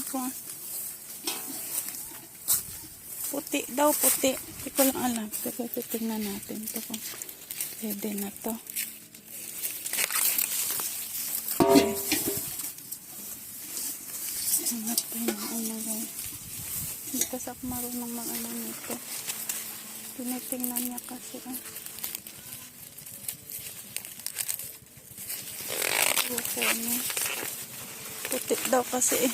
ko. Puti daw, puti. Hindi ko lang alam. Pero titingnan natin ito kung pwede na to. Okay. Hanap tayo ng ano guys. Hindi kasi ako marunong mag-ano nito. Tinitingnan niya kasi. Puti daw kasi eh.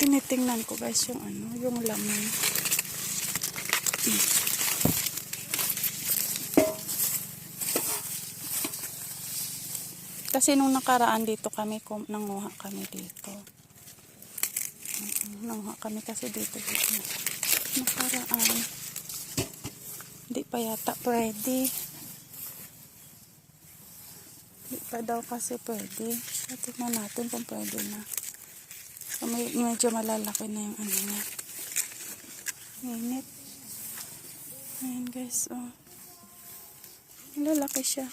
Tinitingnan ko guys yung ano, yung laman. Kasi nung nakaraan dito kami, nanguha kami dito. Nanguha kami kasi dito. Nakaraan. Hindi pa yata pwede. Hindi pa daw kasi pwede. So, tignan natin kung pwede na. So, medyo malalaki na yung ano niya. Init. Ayan guys, oh. Malalaki siya.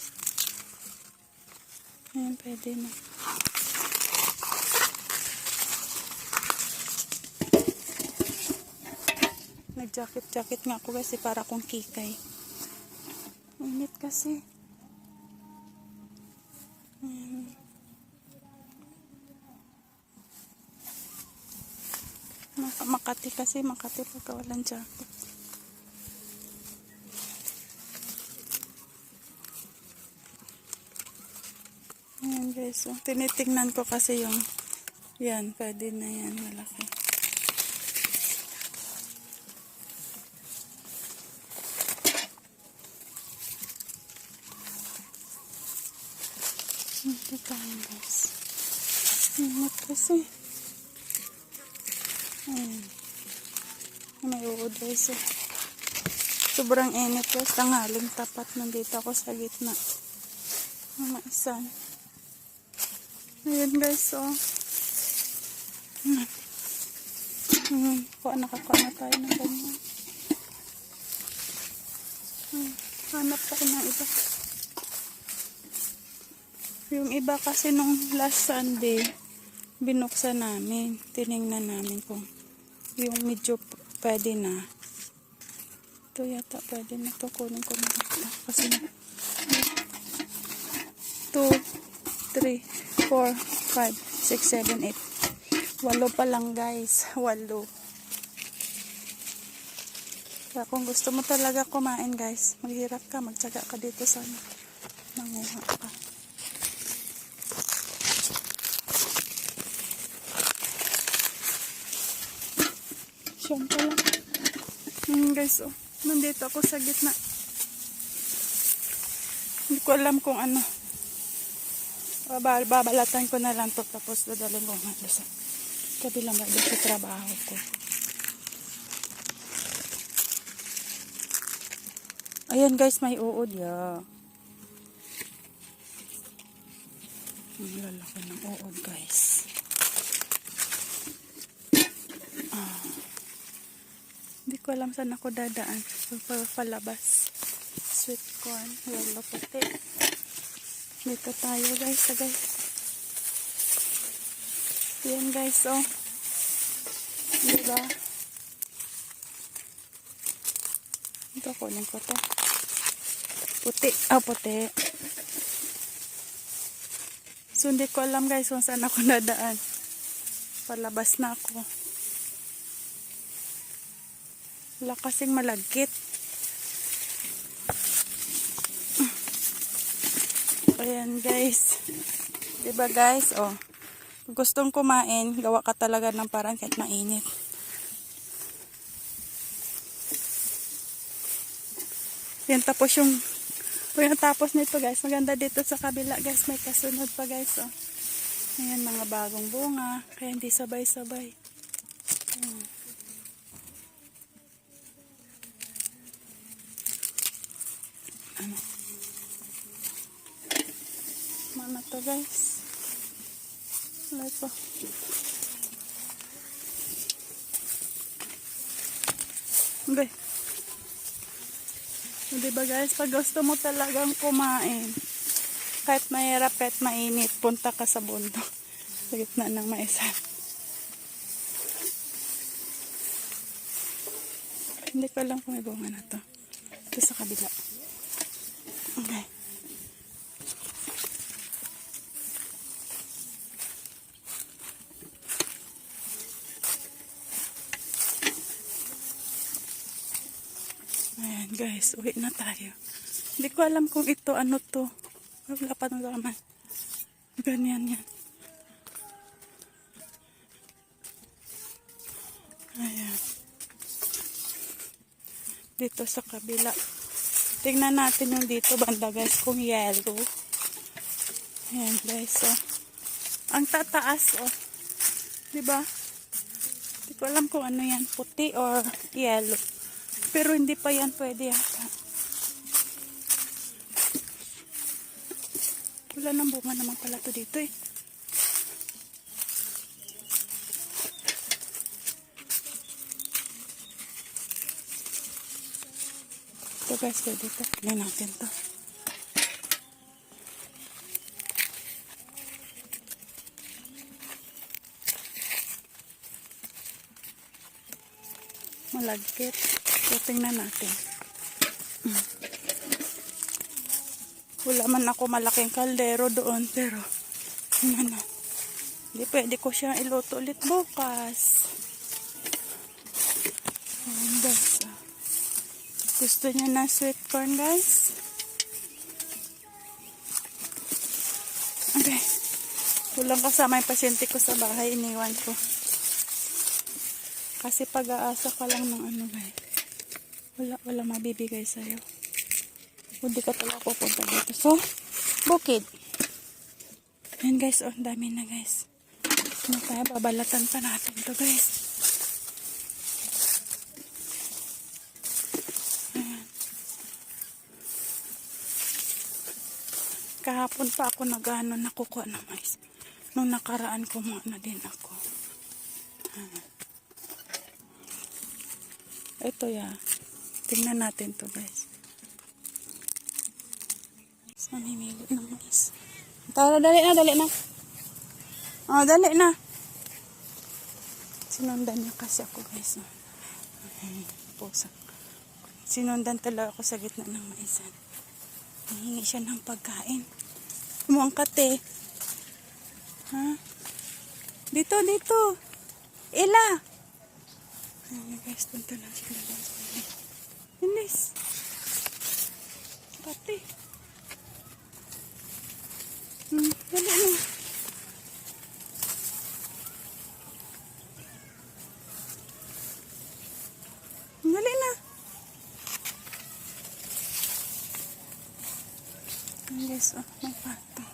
Ayan, pwede na. Nag-jacket nga ako kasi para kung kikay. Init kasi. Ayan. Makati kasi, Makati pagka walang jacket. Ayan guys, so, tinitingnan ko kasi yung yan, pwede na yan, malaki. Ito tayo guys. Ingat kasi. Ayan. May uod guys. Sobrang init guys. Tanghaling tapat. Nandito ako sa gitna. Maisan. Ayan guys. Oh. Nakakuha na tayo ng ganyan. Hanap ako ng iba. Yung iba kasi nung last Sunday, binuksan namin. Tiningnan namin kung yung medyo pwede na. Ito yata pwede na to. Kunin ko na ito. Kasi 2, 3, 4, 5, 6, 7, 8. 8 pa lang guys. 8. Kaya kung gusto mo talaga kumain guys, maghirap ka, magtsaga ka dito sa manguha ka. Siyan pala. Guys, oh. Nandito ako sa gitna. Hindi ko alam kung ano. Babalatan ko na lang to. Tapos dadalhin ko nga sa kabilang ba sa trabaho ko. Ayan guys, may uod ya. Ang lalaki ng uod guys. Hindi ko alam saan ako dadaan. Palabas. Sweet corn. Yellow puti. Dito tayo guys. Yan guys, oh. Diba? Ito, kunin ko to. Puti. Puti. So, hindi ko alam guys kung saan ako nadaan. Palabas na ako. Wala kasing malagkit. Ayan guys. Diba guys? Oh. Kung gustong kumain, gawa ka talaga ng parang kahit mainit. Yan, tapos yung tapos nito guys. Maganda dito sa kabila guys. May kasunod pa guys. Oh. Ayan, mga bagong bunga. Kaya hindi sabay-sabay. Ayan. Ano? Mana to guys? Wala ito. Okay. Diba guys, pag gusto mo talagang kumain, Kahit mahirap, kahit mainit, punta ka sa bundok. Sa gitna ng maisan. Hindi ko alam kung may bunga na to. Ito sa kabila. Okay. Ayan guys, uwi na tayo. Hindi ko alam kung ito, ano to. Wala pa nang laman. Ganyan yan. Ayan. Dito sa kabila. Tingnan natin yung dito banda guys, kung yellow. Ayan guys, oh. Ang tataas, oh. Diba? Hindi ko alam kung ano yan, puti or yellow. Pero hindi pa yan pwede yata. Wala nang bunga naman pala to dito eh. Ito guys, pwede ito. Tignan natin to. Malagkit. So, tingnan natin. Wala man ako malaking kaldero doon, pero ano, hindi pwede ko siya iluto ulit bukas. Ayan guys. Gusto niya na sweet corn guys? Okay. Walang kasama yung pasyente ko sa bahay, iniwan ko. Kasi pag-aasa ka lang ng ano guys. Wala mabibigay sa'yo. Hindi ka talaga pupunta dito. So, bukid. Ayan guys, oh, dami na guys. Ano tayo, babalatan pa natin to guys. Ayan. Kahapon pa ako nag-ano, nakukuha ng mais. Nung nakaraan kumuha na din ako. Ayan. Ito ya. Tingnan natin to guys. Namimili ng mais. Tara, dali na, dali na. Oh, dali na. Sinundan niya kasi ako guys. Pusa. Sinundan talaga ako sa gitna ng maisan. Nahingi siya ng pagkain. Umuangkat eh. Ha? Dito, dito. Ila. Ayan guys, punta lang sila. Inis. Pati. Dali na. Dali na. Ayan guys, oh, may pato.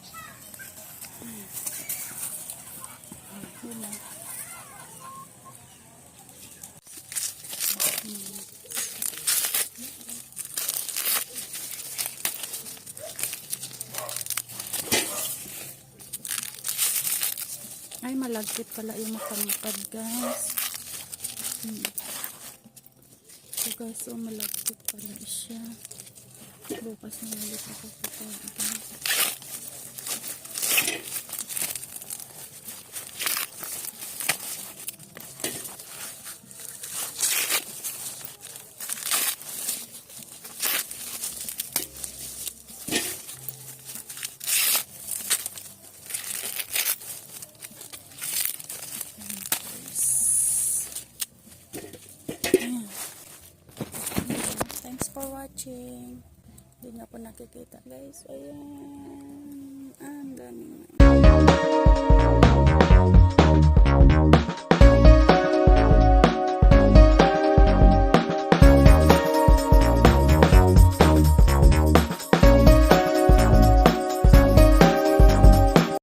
Yun lang. Ay, malagkit pala yung makamukad, guys. So, guys, so malagkit pala siya. Bukas na ulit ako pagkain. Thanks for watching. Hindi nga po nakikita guys. Ayan. Ang dami.